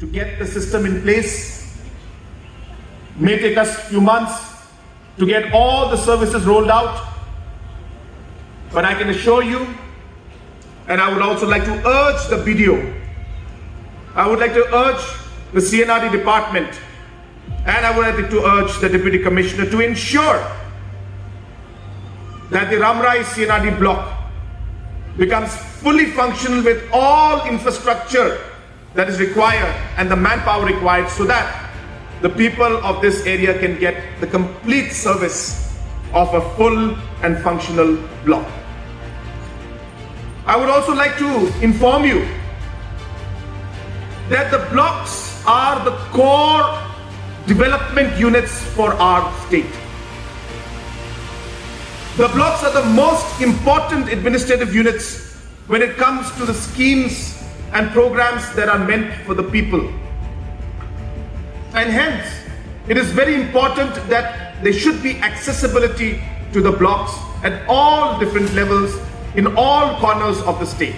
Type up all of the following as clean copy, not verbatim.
to get the system in place. May take us a few months to get all the services rolled out. But I can assure you, and I would also like to urge the BDO, I would like to urge the C&RD department, and I would like to urge the Deputy Commissioner to ensure that the Rambrai C&RD block becomes fully functional with all infrastructure that is required and the manpower required, so that the people of this area can get the complete service of a full and functional block. I would also like to inform you that the blocks are the core development units for our state. The blocks are the most important administrative units when it comes to the schemes and programs that are meant for the people. And hence, it is very important that there should be accessibility to the blocks at all different levels in all corners of the state.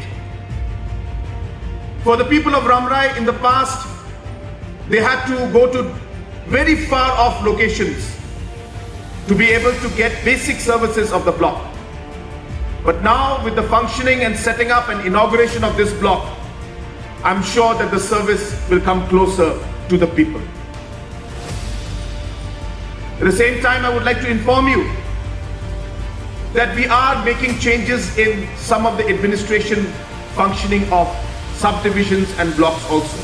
For the people of Rambrai in the past, they had to go to very far off locations to be able to get basic services of the block. But now, with the functioning and setting up and inauguration of this block, I'm sure that the service will come closer to the people. At the same time, I would like to inform you that we are making changes in some of the administration functioning of subdivisions and blocks also.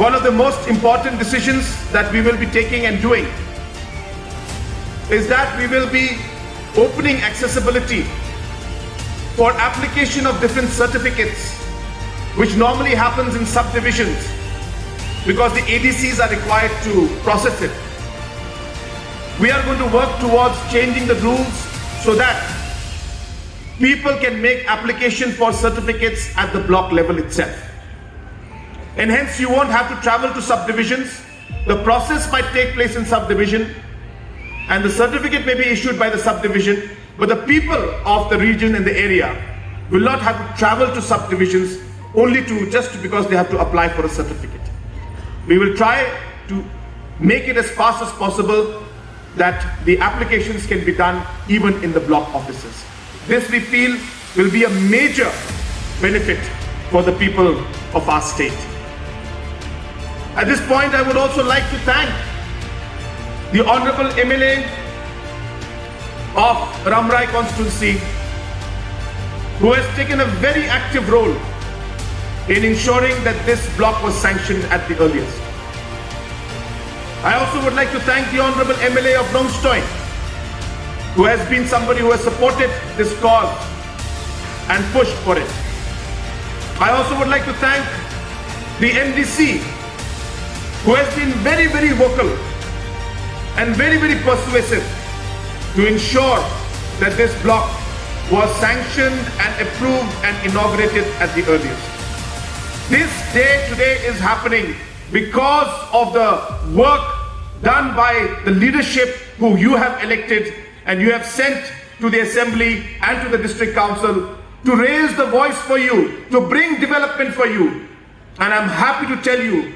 One of the most important decisions that we will be taking and doing is that we will be opening accessibility for application of different certificates, which normally happens in subdivisions because the ADCs are required to process it. We are going to work towards changing the rules so that people can make application for certificates at the block level itself. And hence you won't have to travel to subdivisions. The process might take place in subdivision and the certificate may be issued by the subdivision, but the people of the region and the area will not have to travel to subdivisions only just because they have to apply for a certificate. We will try to make it as fast as possible that the applications can be done even in the block offices. This we feel will be a major benefit for the people of our state. At this point, I would also like to thank the Honorable MLA of Rambrai constituency, who has taken a very active role in ensuring that this block was sanctioned at the earliest. I also would like to thank the Honorable MLA of Longstoin, who has been somebody who has supported this cause and pushed for it. I also would like to thank the MDC, who has been very, very vocal and very, very persuasive to ensure that this block was sanctioned and approved and inaugurated at the earliest. This day today is happening because of the work done by the leadership who you have elected and you have sent to the Assembly and to the District Council to raise the voice for you, to bring development for you. And I'm happy to tell you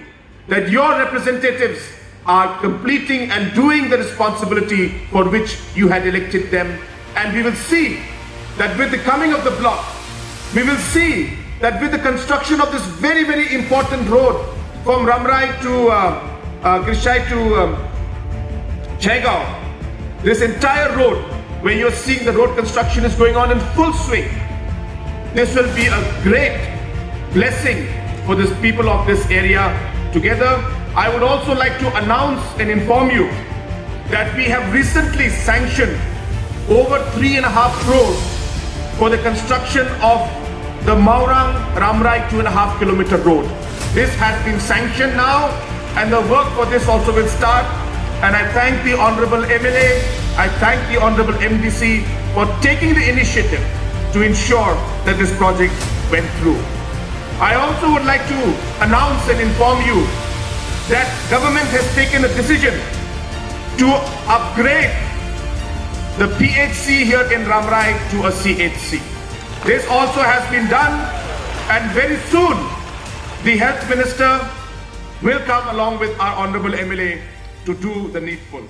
that your representatives are completing and doing the responsibility for which you had elected them. And we will see that with the coming of the block, we will see that with the construction of this very, very important road from Rambrai to Krishai to Chaigao, this entire road, where you're seeing the road construction is going on in full swing, this will be a great blessing for the people of this area. Together, I would also like to announce and inform you that we have recently sanctioned over 3.5 crores for the construction of the Maurang Rambrai 2.5 kilometer road. This has been sanctioned now and the work for this also will start. And I thank the Honorable MLA, I thank the Honorable MDC for taking the initiative to ensure that this project went through. I also would like to announce and inform you that government has taken a decision to upgrade the PHC here in Rambrai to a CHC. This also has been done, and very soon The Health Minister will come along with our Honorable MLA to do the needful.